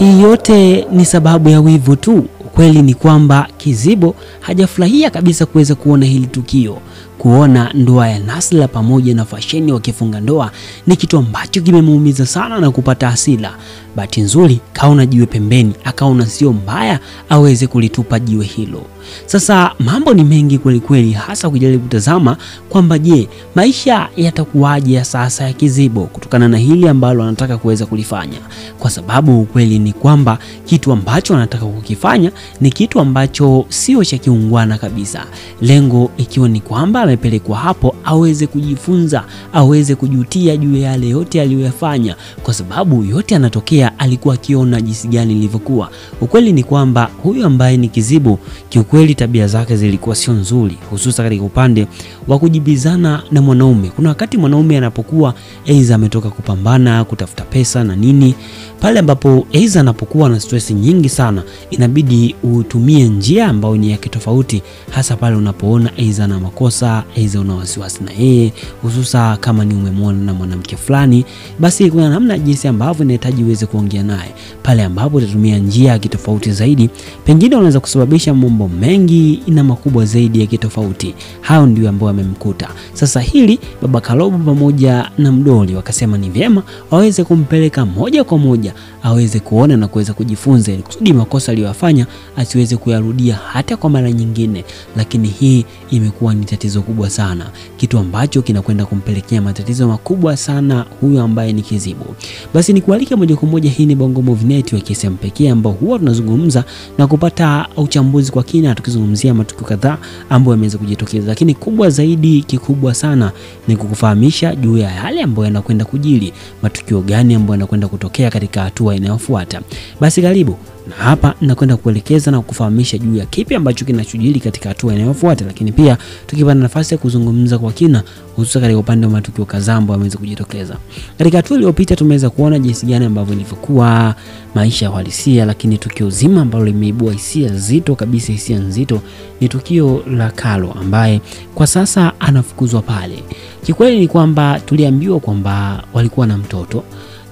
Hii yote ni sababu ya wivu tu. Kweli ni kwamba Kizibo hajafurahia kabisa kuweza kuona hili tukio. Kuona ndoa ya Nasla pamoja na Fasheni wakifunga ndoa ni kitu ambacho kimemuumiza sana na kupata hasira. Bahati nzuri kaona jiwe pembeni, akaona sio mbaya aweze kulitupa jiwe hilo. Sasa mambo ni mengi kweli kweli, hasa kujaribu kutazama kwamba je, maisha yatakuwaje ya sasa ya Kizibo kutokana na hili ambalo anataka kuweza kulifanya. Kwa sababu ukweli ni kwamba kitu ambacho anataka kukifanya ni kitu ambacho sio cha kiungwana kabisa. Lengo ikiwa ni kwamba amepelekwa hapo aweze kujifunza, aweze kujutia juu ya yale yote aliyofanya, kwa sababu yote anatokea alikuwa akiona jinsi gani ilivyokuwa. Ukweli ni kwamba huyu ambaye ni Kizibo kiukweli tabia zake zilikuwa sio nzuri, hususa katika upande wa kujibizana na mwanaume. Kuna wakati mwanaume anapokuwa aidha ametoka kupambana, kutafuta pesa na nini, pale ambapo aidha anapokuwa na stress nyingi sana, inabidi utumie njia ambayo ni yake tofauti, hasa pale unapoona aidha na makosa, aidha una wasiwasi na yeye, hususa kama ni umemwona na mwanamke fulani, basi kuna namna jinsi ambavyo inahitaji uweze kuongea naye. Pale ambapo utatumia njia ya kitofauti zaidi, pengine unaweza kusababisha mambo mengi na makubwa zaidi ya kitofauti. Hao ndio ambao wamemkuta. Sasa hili Baba Kalobo pamoja na Mdoli wakasema ni vyema waweze kumpeleka moja kwa moja aweze kuona na kuweza kujifunza, ili kusudi makosa aliyofanya asiweze kuyarudia hata kwa mara nyingine. Lakini hii imekuwa ni tatizo kubwa sana, kitu ambacho kinakwenda kumpelekea matatizo makubwa sana huyu ambaye ni Kizibo. Basi nikualike moja kwa moja, hii ni Bongo Movie Network pekee ambao huwa tunazungumza na kupata uchambuzi kwa kina, tukizungumzia matukio kadhaa ambayo yameweza kujitokeza. Lakini kubwa zaidi, kikubwa sana ni kukufahamisha juu ya yale ambayo yanakwenda kujili, matukio gani ambayo yanakwenda kutokea katika hatua inayofuata. Basi karibu, na hapa ninakwenda kuelekeza na kukufahamisha juu ya kipi ambacho kinachojili katika hatua inayofuata, lakini pia tukipata nafasi ya kuzungumza kwa kina hususa katika upande wa matukio kadhaa ambayo yameweza kujitokeza. Katika hatua iliyopita tumeweza kuona jinsi gani ambavyo ilivyokuwa maisha halisia, lakini tukio zima ambalo limeibua hisia nzito kabisa, hisia nzito, ni tukio la Kalo ambaye kwa sasa anafukuzwa pale. Kikweli ni kwamba tuliambiwa kwamba walikuwa na mtoto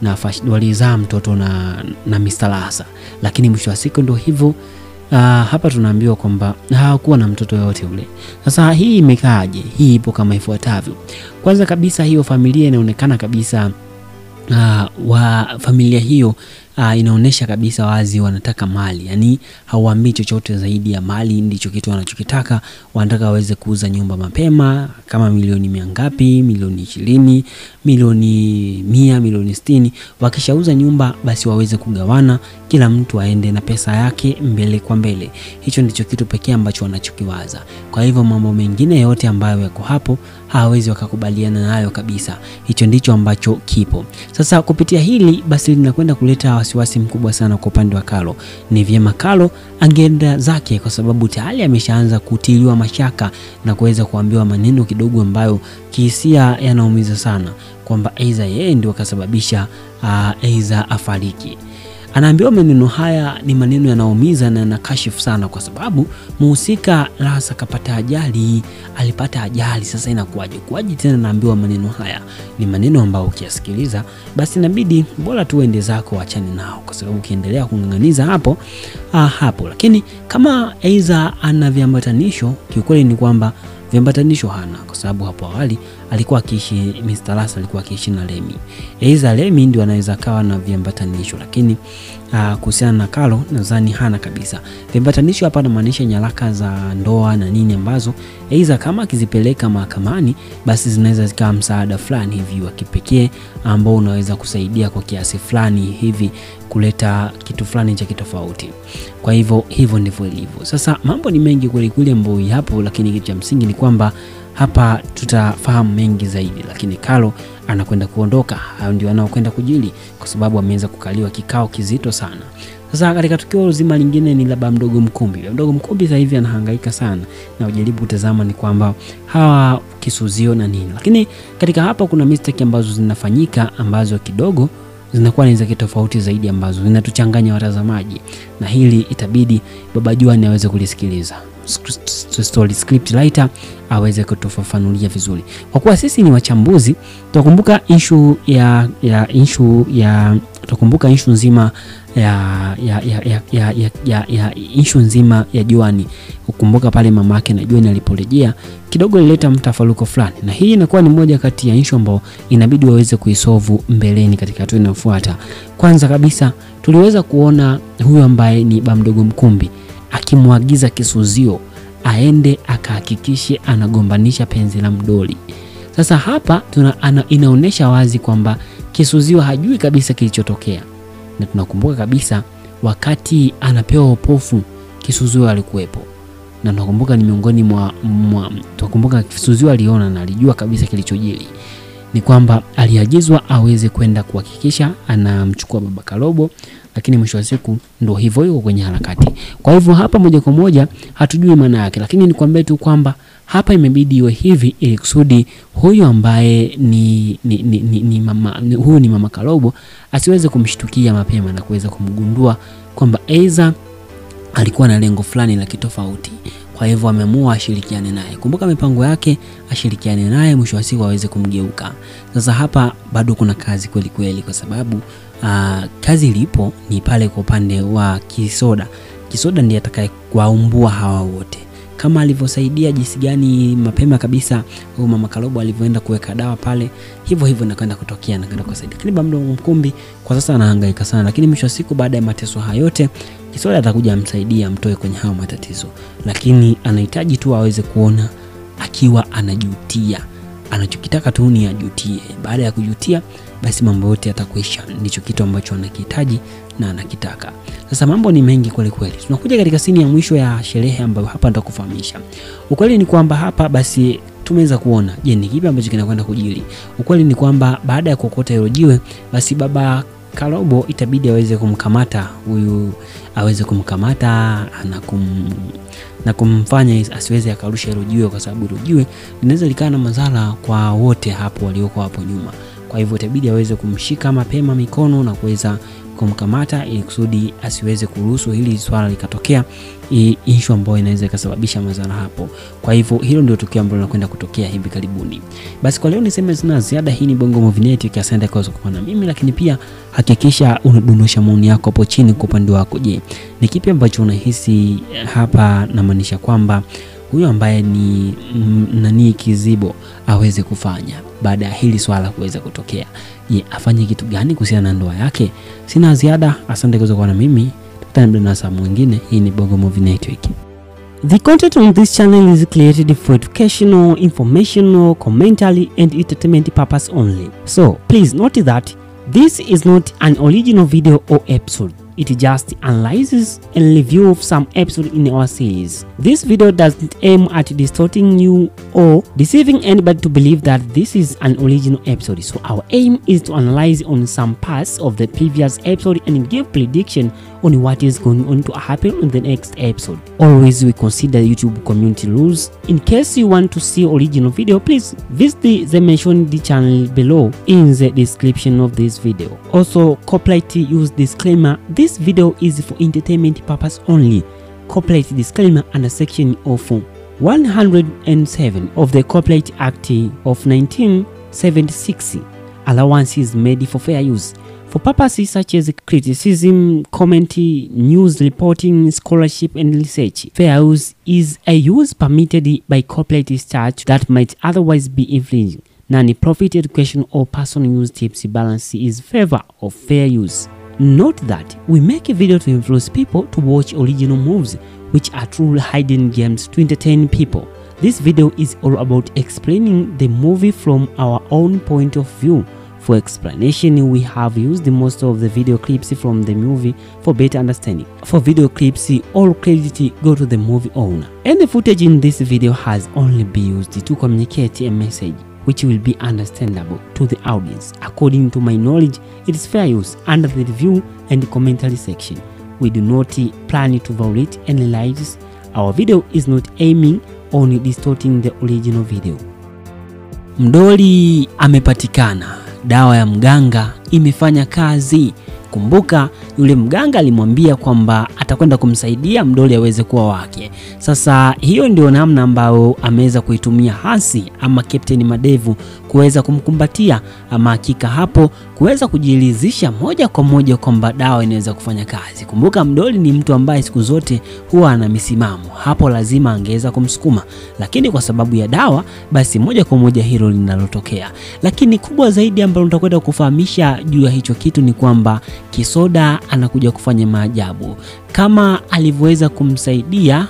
na walizaa mtoto na Mr. Lasa, lakini mwisho wa siku ndio hivyo. Hapa tunaambiwa kwamba hawakuwa na mtoto yote ule. Sasa hii imekaaje? Hii ipo kama ifuatavyo. Kwanza kabisa, hiyo familia inaonekana kabisa wa familia hiyo inaonesha kabisa wazi wanataka mali. Yani hawaambii chochote zaidi ya mali, ndicho kitu wanachokitaka. Wanataka waweze kuuza nyumba mapema, kama milioni ngapi, milioni 20, milioni 100, milioni 60. Wakishauza nyumba basi waweze kugawana, kila mtu aende na pesa yake mbele kwa mbele. Hicho ndicho kitu pekee ambacho wanachokiwaza. Kwa hivyo mambo mengine yote ambayo yako hapo hawawezi wakakubaliana nayo kabisa. Hicho ndicho ambacho kipo. Sasa kupitia hili basi linakwenda kuleta wasiwasi mkubwa sana kwa upande wa Kalo. Ni vyema Kalo angeenda zake, kwa sababu tayari ameshaanza kutiliwa mashaka na kuweza kuambiwa maneno kidogo ambayo kihisia yanaumiza sana, kwamba aidha yeye ndio kasababisha aidha afariki. Anaambiwa maneno haya ni maneno yanaumiza na yanakashifu sana, kwa sababu muhusika Lasa kapata ajali, alipata ajali. Sasa inakuwaje tena naambiwa maneno haya? Ni maneno ambayo ukiyasikiliza basi inabidi bora tu uende zako, achane nao, kwa sababu ukiendelea kung'ang'aniza hapo. Lakini kama aidha ana viambatanisho, kiukweli ni kwamba viambatanisho hana, kwa sababu hapo awali alikuwa akiishi, Mr. Lasa alikuwa akiishi na Lemi. Aidha Lemi ndio anaweza kawa na viambatanisho, lakini kuhusiana na Kalo nadhani hana kabisa. Viambatanisho hapa inamaanisha nyaraka za ndoa na nini, ambazo aidha kama akizipeleka mahakamani basi zinaweza zikawa msaada fulani hivi wa kipekee ambao unaweza kusaidia kwa kiasi fulani hivi kuleta kitu fulani cha kitofauti. Kwa hivyo ndivyo ilivyo. Sasa mambo ni mengi kweli kweli ambayo hapo, lakini kitu cha msingi ni kwamba hapa tutafahamu mengi zaidi, lakini Kalo anakwenda kuondoka. Hayo ndio anaokwenda kujili, kwa sababu ameweza kukaliwa kikao kizito sana. Sasa katika tukio zima lingine ni la Mdogo Mkumbi. Mdogo Mkumbi sasa hivi anahangaika sana, na ujaribu kutazama ni kwamba hawa kisuzio na nini, lakini katika hapa kuna mistake ambazo zinafanyika ambazo kidogo zinakuwa ni za kitofauti zaidi, ambazo zinatuchanganya watazamaji, na hili itabidi Baba Juani aweze kulisikiliza. story script writer aweze kutufafanulia vizuri. Kwa kuwa sisi ni wachambuzi, tutakumbuka issue nzima ya issue nzima ya Juani. Ukumbuka pale mamake na Juani aliporejea kidogo ilileta mtafaruko fulani, na hii inakuwa ni moja kati ya issue ambayo inabidi waweze kuisolve mbeleni katika hatua inayofuata. Kwanza kabisa tuliweza kuona huyu ambaye ni Bamdogo Mkumbi akimwagiza Kisuzio aende akahakikishe anagombanisha penzi la Mdoli. Sasa hapa inaonesha wazi kwamba Kisuzio hajui kabisa kilichotokea. Na tunakumbuka kabisa wakati anapewa upofu Kisuzio alikuwepo. Na tunakumbuka ni miongoni tunakumbuka Kisuzio aliona na alijua kabisa kilichojiri. Ni kwamba aliagizwa aweze kwenda kuhakikisha anamchukua Baba Karobo, lakini mwisho wa siku ndio hivyo yuko kwenye harakati. Kwa hivyo hapa moja kwa moja hatujui maana yake, lakini nikwambie tu kwamba hapa imebidi iwe hivi ili kusudi huyu ambaye ni Mama Karobo asiweze kumshtukia mapema na kuweza kumgundua kwamba Eiza alikuwa na lengo fulani la kitofauti. Kwa hivyo ameamua ashirikiane naye. Kumbuka mipango yake, ashirikiane naye, mwisho wa siku aweze kumgeuka. Sasa hapa bado kuna kazi kweli kweli, kwa sababu kazi ilipo ni pale kwa upande wa Kisoda. Kisoda ndiye atakayewaumbua hawa wote. Kama alivyosaidia jinsi gani mapema kabisa huyu Mama Karobo alivyoenda kuweka dawa pale, hivyo inakwenda kutokea na kwenda kusaidia. Lakini Bamdogo Mkumbi kwa sasa anahangaika sana, lakini mwisho wa siku baada ya mateso haya yote Kisoda atakuja amsaidia amtoe kwenye hao matatizo. Lakini anahitaji tu aweze kuona akiwa anajutia. Anachokitaka tu ni ajutie. Baada ya kujutia basi mambo yote yatakuisha. Ndicho kitu ambacho anakihitaji na anakitaka. Sasa mambo ni mengi kweli kweli. Tunakuja katika sini ya mwisho ya sherehe ambayo hapa nitakufahamisha. Ukweli ni kwamba hapa basi tumeweza kuona je, ni kipi ambacho kinakwenda kujiri. Ukweli ni kwamba baada ya kokota hilo jiwe basi Baba Karobo itabidi aweze kumkamata huyu, aweze kumkamata na kumfanya asiweze akarusha hilo jiwe, kwa sababu hilo jiwe linaweza likaa na madhara kwa wote hapo walioko hapo nyuma. Kwa hivyo itabidi aweze kumshika mapema mikono na kuweza kumkamata ili kusudi asiweze kuruhusu hili swala likatokea issue ambayo inaweza ikasababisha madhara hapo. Kwa hivyo hilo ndio tukio ambalo linakwenda kutokea hivi karibuni. Basi kwa leo niseme sina ziada. Hii ni Bongo Movie Net, asante kwa kuwa na mimi, lakini pia hakikisha unadondosha maoni yako hapo chini kwa upande wako. Je, ni kipi ambacho unahisi hapa? Na maanisha kwamba huyu ambaye ni Kizibo aweze kufanya baada ya hili swala kuweza kutokea. Je, afanye kitu gani kuhusiana na ndoa yake? Sina ziada. Asante kwa kuwa na mimi. Tukutane na saa mwingine. Hii ni Bongo Movie Network. The content on this channel is created for educational, informational, commentary and entertainment purpose only. So, please note that this is not an original video or episode. It just analyzes and review of some episode in our series. This video doesn't aim at distorting you or deceiving anybody to believe that this is an original episode. So our aim is to analyze on some parts of the previous episode and give prediction on what is going on to happen in the next episode. Always we consider YouTube community rules. In case you want to see original video, please visit the mentioned channel below in the description of this video. Also, copyright use disclaimer. This video is for entertainment purpose only. Copyright disclaimer under section of 107 of the Copyright Act of 1976. Allowance is made for fair use for purposes such as criticism, commentary, news reporting, scholarship and research. Fair use is a use permitted by copyright statute that might otherwise be infringing. Non-profit education or personal use tips balance is favor of fair use. Note that we make a video to influence people to watch original movies, which are true hidden gems to entertain people. This video is all about explaining the movie from our own point of view. For explanation, we have used most of the video clips from the movie for better understanding. For video clips, all credit go to the movie owner. Any footage in this video has only been used to communicate a message which will be understandable to the audience. According to my knowledge, it is fair use under the review and commentary section. We do not plan to violate any rights. Our video is not aiming on distorting the original video. Mdoli amepatikana. Dawa ya mganga imefanya kazi. Kumbuka yule mganga alimwambia kwamba atakwenda kumsaidia mdoli aweze kuwa wake. Sasa hiyo ndio namna ambayo ameweza kuitumia Hansi ama Captain Madevu kuweza kumkumbatia, ama hakika hapo kuweza kujiridhisha moja kwa moja kwamba dawa inaweza kufanya kazi. Kumbuka mdoli ni mtu ambaye siku zote huwa ana misimamo, hapo lazima angeweza kumsukuma, lakini kwa sababu ya dawa basi moja kwa moja hilo linalotokea. Lakini kubwa zaidi ambalo nitakwenda kufahamisha juu ya hicho kitu ni kwamba Kisoda anakuja kufanya maajabu kama alivyoweza kumsaidia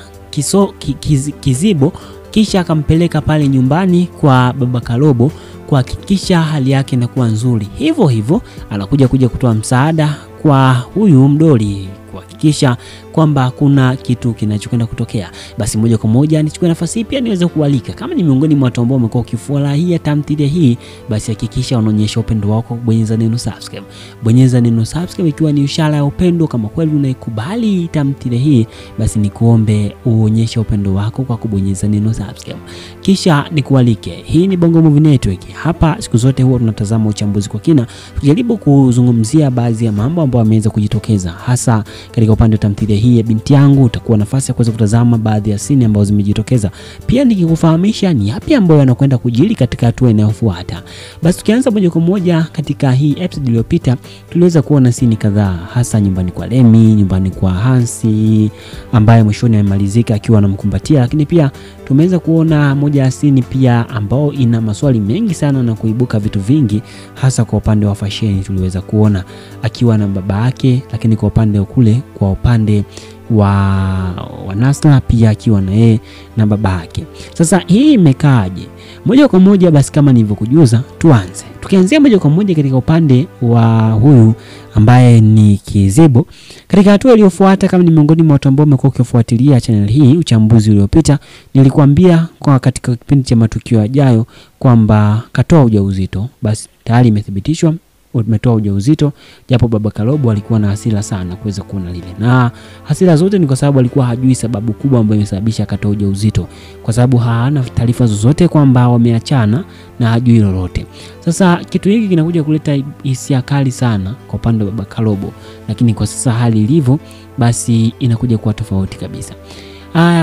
Kizibo, kisha akampeleka pale nyumbani kwa Baba Kalobo kuhakikisha hali yake inakuwa nzuri. Hivyo hivyo anakuja kutoa msaada kwa huyu mdoli kuhakikisha kwamba kuna kitu kinachokwenda kutokea. Basi moja kwa moja nichukue nafasi hii pia niweze kualika, kama ni miongoni mwa watu ambao wamekuwa ukifurahia tamthilia hii, basi hakikisha unaonyesha upendo wako, bonyeza neno subscribe. Bonyeza neno subscribe ikiwa ni ishara ya upendo. Kama kweli unaikubali tamthilia hii, basi nikuombe uonyeshe upendo wako kwa kubonyeza neno subscribe. Kisha nikualike, hii ni Bongo Movie Network. Hapa siku zote huwa tunatazama uchambuzi kwa kina, tujaribu kuzungumzia baadhi ya mambo ambayo yameweza kujitokeza, hasa katika upande wa tamthilia hii ya Binti Yangu. Utakuwa nafasi ya kuweza kutazama baadhi ya scene ambazo zimejitokeza, pia nikikufahamisha ni yapi ambayo yanakwenda kujiri katika hatua inayofuata. Basi tukianza moja kwa moja katika hii episode iliyopita, tuliweza kuona scene kadhaa, hasa nyumbani kwa Lemi, nyumbani kwa Hansi ambaye mwishoni amemalizika akiwa anamkumbatia, lakini pia tumeweza kuona moja ya scene pia ambao ina maswali mengi sana na kuibuka vitu vingi, hasa kwa upande wa fashion. Tuliweza kuona akiwa na baba yake, lakini kwa upande kule kwa upande wa Nasla pia akiwa na yeye na baba yake. Sasa hii imekaaje? Moja kwa moja basi kama nilivyokujuza, tuanze. Tukianzia moja kwa moja katika upande wa huyu ambaye ni Kizibo. Katika hatua iliyofuata, kama ni miongoni mwa watu ambao wamekuwa ukifuatilia channel hii uchambuzi uliopita, nilikuambia kwa katika kipindi cha matukio yajayo kwamba katoa ujauzito. Basi tayari imethibitishwa umetoa ujauzito, japo Baba Kalobo alikuwa na hasira sana kuweza kuona lile. Na hasira zote ni kwa sababu alikuwa hajui sababu kubwa ambayo imesababisha akatoa ujauzito, kwa sababu hana taarifa zozote kwamba wameachana na hajui lolote. Sasa kitu hiki kinakuja kuleta hisia kali sana kwa upande wa Baba Kalobo, lakini kwa sasa hali ilivyo basi inakuja kuwa tofauti kabisa.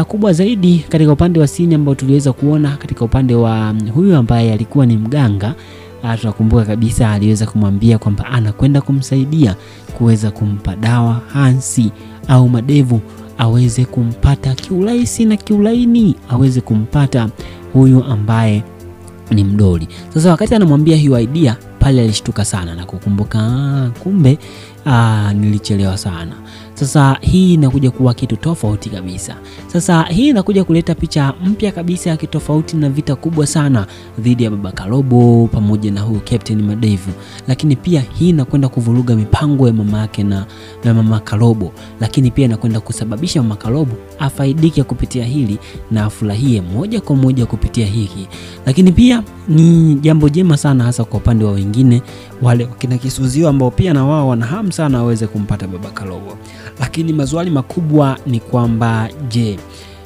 Kubwa zaidi katika upande wa scene ambao tuliweza kuona katika upande wa huyu ambaye alikuwa ni mganga. Tunakumbuka kabisa aliweza kumwambia kwamba anakwenda kumsaidia kuweza kumpa dawa Hansi au Madevu aweze kumpata kiulaisi na kiulaini, aweze kumpata huyu ambaye ni mdoli. Sasa wakati anamwambia hiyo idea pale alishtuka sana na kukumbuka kumbe nilichelewa sana. Sasa hii inakuja kuwa kitu tofauti kabisa. Sasa hii inakuja kuleta picha mpya kabisa ya kitofauti na vita kubwa sana dhidi ya Baba Kalobo pamoja na huyu Captain Madevu. Lakini pia hii inakwenda kuvuruga mipango ya mama yake na Mama Kalobo. Lakini pia inakwenda kusababisha Mama Kalobo afaidike kupitia hili na afurahie moja kwa moja kupitia hiki. Lakini pia ni jambo jema sana hasa kwa upande wa wengine wale kina Kisuzio ambao pia na wao wana hamu sana waweze kumpata Baba Kalobo. Lakini maswali makubwa ni kwamba je,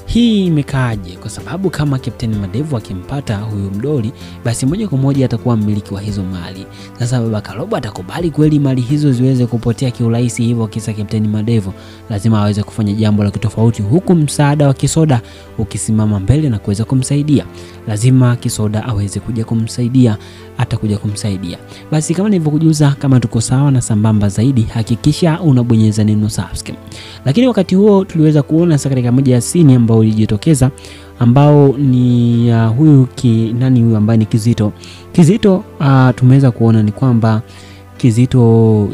hii imekaaje? Kwa sababu kama Captain Madevu akimpata huyu mdoli, basi moja kwa moja atakuwa mmiliki wa hizo mali. Sasa Baba Kalobo atakubali kweli mali hizo ziweze kupotea kiurahisi hivyo kisa Captain Madevu? Lazima aweze kufanya jambo la kitofauti, huku msaada wa Kisoda ukisimama mbele na kuweza kumsaidia. Lazima Kisoda aweze kuja kumsaidia, atakuja kumsaidia. Basi kama nilivyokujuza, kama tuko sawa na sambamba zaidi, hakikisha unabonyeza neno subscribe. Lakini wakati huo tuliweza kuona sasa katika moja ya scene ambao ilijitokeza, ambao ni huyu huyu ambaye ni Kizito. Tumeweza kuona ni kwamba Kizito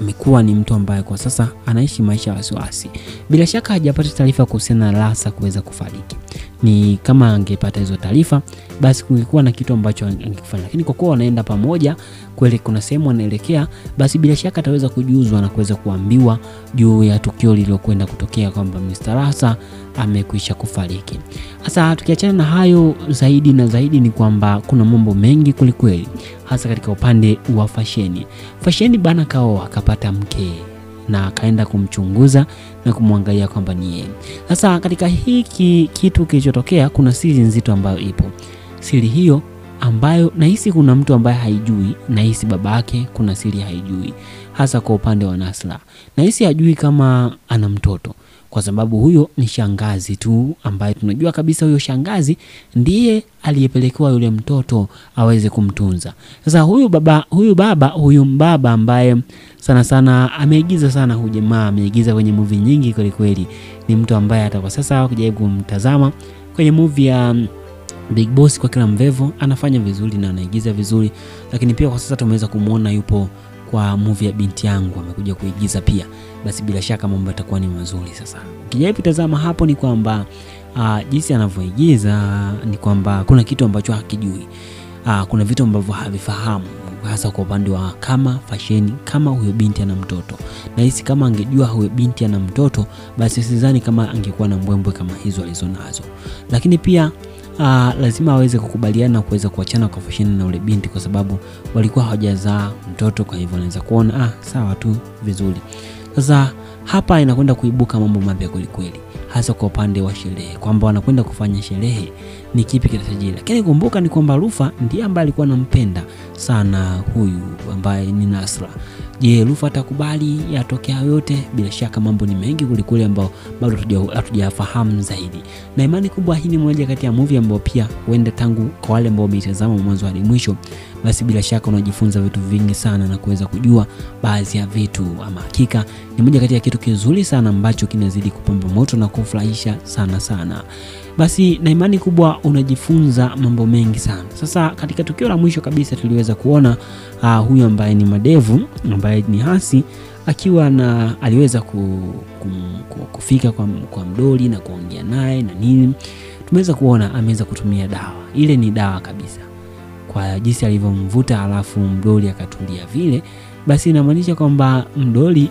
amekuwa ni mtu ambaye kwa sasa anaishi maisha ya wasiwasi. Bila shaka hajapata taarifa kuhusiana na Lasa kuweza kufariki. Ni kama angepata hizo taarifa basi kungekuwa na kitu ambacho angekifanya, lakini kwa kuwa wanaenda pamoja kweli kuna sehemu anaelekea, basi bila shaka ataweza kujuzwa na kuweza kuambiwa juu ya tukio lililokwenda kutokea kwamba Mr. Lasa amekwisha kufariki. Sasa tukiachana na hayo, zaidi na zaidi ni kwamba kuna mambo mengi kulikweli, hasa katika upande wa fasheni bana kao akapata mke na akaenda kumchunguza na kumwangalia kwamba ni yeye. Sasa katika hiki kitu kilichotokea kuna siri nzito ambayo ipo. Siri hiyo ambayo nahisi kuna mtu ambaye haijui. Nahisi babake kuna siri haijui, hasa kwa upande wa Nasla. Nahisi hajui kama ana mtoto, kwa sababu huyo ni shangazi tu ambaye tunajua kabisa huyo shangazi ndiye aliyepelekewa yule mtoto aweze kumtunza. Sasa huyu mbaba ambaye sana sana ameigiza sana, huyu jamaa ameigiza kwenye movie nyingi kweli kweli. Ni mtu ambaye hata kwa sasa ukijaribu kumtazama kwenye movie ya Big Boss kwa Kila Mvevo anafanya vizuri na anaigiza vizuri, lakini pia kwa sasa tumeweza kumuona yupo kwa movie ya Binti Yangu, amekuja kuigiza pia. Basi bila shaka mambo yatakuwa ni mazuri. Sasa ukijaribu kutazama hapo ni kwamba jinsi anavyoigiza ni kwamba kuna kitu ambacho hakijui. Kuna vitu ambavyo havifahamu, hasa kwa upande wa kama fashion, kama huyo binti ana mtoto. Na hisi kama angejua huyo binti ana mtoto, basi sidhani kama angekuwa na mbwembwe kama hizo alizonazo. Lakini pia lazima aweze kukubaliana na kuweza kuachana kwa fashion na ule binti, kwa sababu walikuwa hawajazaa mtoto. Kwa hivyo anaweza kuona sawa tu vizuri. Sasa hapa inakwenda kuibuka mambo mapya kweli kweli, hasa kwa upande wa sherehe, kwamba wanakwenda kufanya sherehe, ni kipi kitasajili. Lakini kumbuka ni kwamba Rufa ndiye ambaye alikuwa anampenda sana huyu ambaye ni Nasra. Je, Rufa atakubali yatokea yote? Bila shaka mambo ni mengi kulikuli ambao bado hatujafahamu zaidi. Na imani kubwa hii ni moja kati ya movie ambao pia huenda tangu kwa wale ambao wameitazama mwanzo hadi mwisho, basi bila shaka unajifunza vitu vingi sana na kuweza kujua baadhi ya vitu. Ama hakika ni moja kati ya kitu kizuri sana ambacho kinazidi kupamba moto na kufurahisha sana sana. Basi na imani kubwa unajifunza mambo mengi sana. Sasa katika tukio la mwisho kabisa tuliweza kuona huyu ambaye ni Madevu, ambaye ni Hasi, akiwa na aliweza kufika kwa Mdoli na kuongea naye na nini. Tumeweza kuona ameweza kutumia dawa. Ile ni dawa kabisa. Kwa jinsi alivyomvuta alafu Mdoli akatulia vile, basi inamaanisha kwamba Mdoli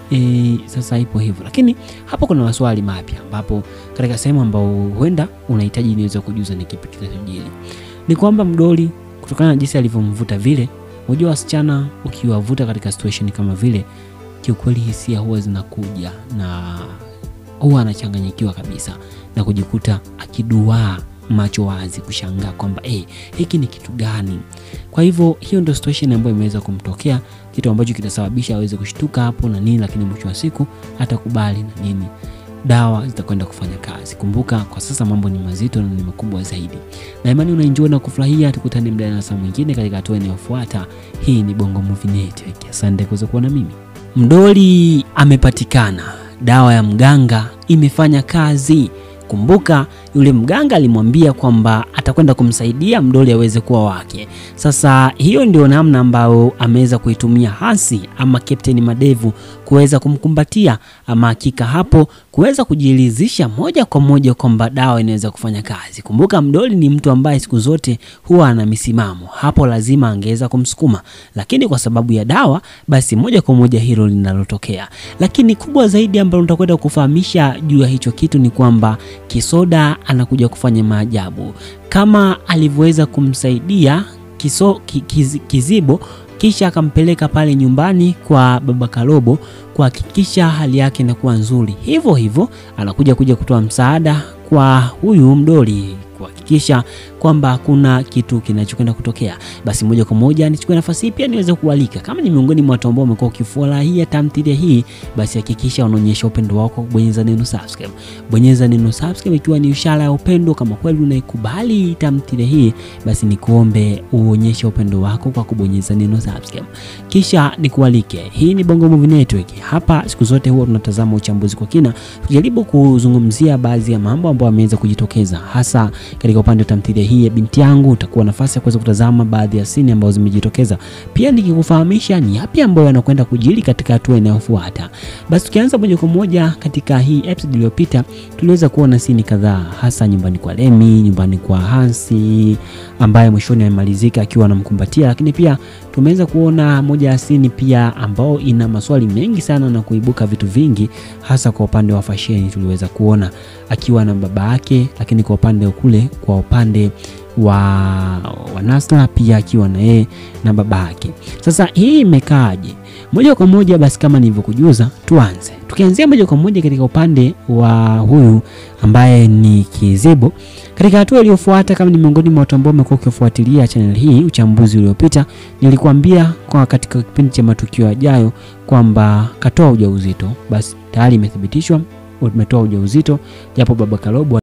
sasa ipo hivyo. Lakini hapo kuna maswali mapya ambapo katika sehemu ambao huenda unahitaji niweze kujuza ni kipi kinachojiri. Ni kwamba Mdoli kutokana na jinsi alivyomvuta vile, unajua wasichana ukiwavuta katika situation kama vile, kiukweli hisia huwa zinakuja na huwa anachanganyikiwa kabisa na kujikuta akiduaa macho wazi kushangaa kwamba hiki ni kitu gani. Kwa hivyo hiyo ndio situation ambayo imeweza kumtokea, kitu ambacho kitasababisha aweze kushtuka hapo na nini, lakini mwisho wa siku atakubali na nini, dawa zitakwenda kufanya kazi. Kumbuka kwa sasa mambo ni mazito na ni makubwa zaidi. Na imani unaenjoy na kufurahia. Tukutane muda na saa mwingine katika hatua inayofuata. Hii ni Bongo Movie Network. Asante kwa kuwa na mimi. Mdoli amepatikana. Dawa ya mganga imefanya kazi. Kumbuka yule mganga alimwambia kwamba atakwenda kumsaidia Mdoli aweze kuwa wake. Sasa hiyo ndio namna ambayo ameweza kuitumia Hasi ama Captain Madevu kuweza kumkumbatia, ama hakika hapo kuweza kujiridhisha moja kwa moja kwamba dawa inaweza kufanya kazi. Kumbuka Mdoli ni mtu ambaye siku zote huwa ana misimamo. Hapo lazima angeweza kumsukuma, lakini kwa sababu ya dawa basi moja kwa moja hilo linalotokea. Lakini kubwa zaidi ambalo nitakwenda kufahamisha juu ya hicho kitu ni kwamba Kisoda anakuja kufanya maajabu kama alivyoweza kumsaidia Kizibo, kisha akampeleka pale nyumbani kwa Baba Karobo kuhakikisha hali yake inakuwa nzuri. Hivyo hivyo anakuja kutoa msaada kwa huyu Mdoli kuhakikisha kwamba hakuna kitu kinachokwenda kutokea. Basi moja kwa moja nichukue nafasi hii pia niweze kualika, kama ni miongoni mwa watu ambao wamekuwa ukifurahia tamthilia hii, basi hakikisha unaonyesha upendo wako, bonyeza neno subscribe. Bonyeza neno subscribe ikiwa ni ishara ya upendo. Kama kweli unaikubali tamthilia hii, basi nikuombe uonyeshe upendo wako kwa kubonyeza neno subscribe. Kisha nikualike. Hii ni Bongo Movie Network. Hapa siku zote huwa tunatazama uchambuzi kwa kina, tujaribu kuzungumzia baadhi ya mambo ambayo yameweza kujitokeza hasa katika upande wa tamthilia hii ya Binti Yangu. Utakuwa nafasi ya kuweza kutazama baadhi ya scene ambazo zimejitokeza, pia nikikufahamisha ni yapi ambayo yanakwenda kujiri katika hatua inayofuata. Basi tukianza moja kwa moja katika hii episode iliyopita, tuliweza kuona scene kadhaa hasa nyumbani kwa Lemi, nyumbani kwa Hansi ambaye mwishoni amemalizika akiwa anamkumbatia, lakini pia tumeweza kuona moja ya scene pia ambao ina maswali mengi sana na kuibuka vitu vingi hasa kwa upande wa fashion. Tuliweza kuona akiwa na baba yake, lakini kwa upande kule kwa upande wa Nasla pia akiwa na yeye na baba yake. Sasa hii imekaaje? Moja kwa moja basi kama nilivyokujuza, tuanze. Tukianzia moja kwa moja katika upande wa huyu ambaye ni Kizibo. Katika hatua iliyofuata, kama ni miongoni mwa watu ambao wamekuwa ukifuatilia channel hii, uchambuzi uliopita, nilikuambia kwa katika kipindi cha matukio yajayo kwamba katoa ujauzito. Basi tayari imethibitishwa umetoa ujauzito, japo baba Kalobo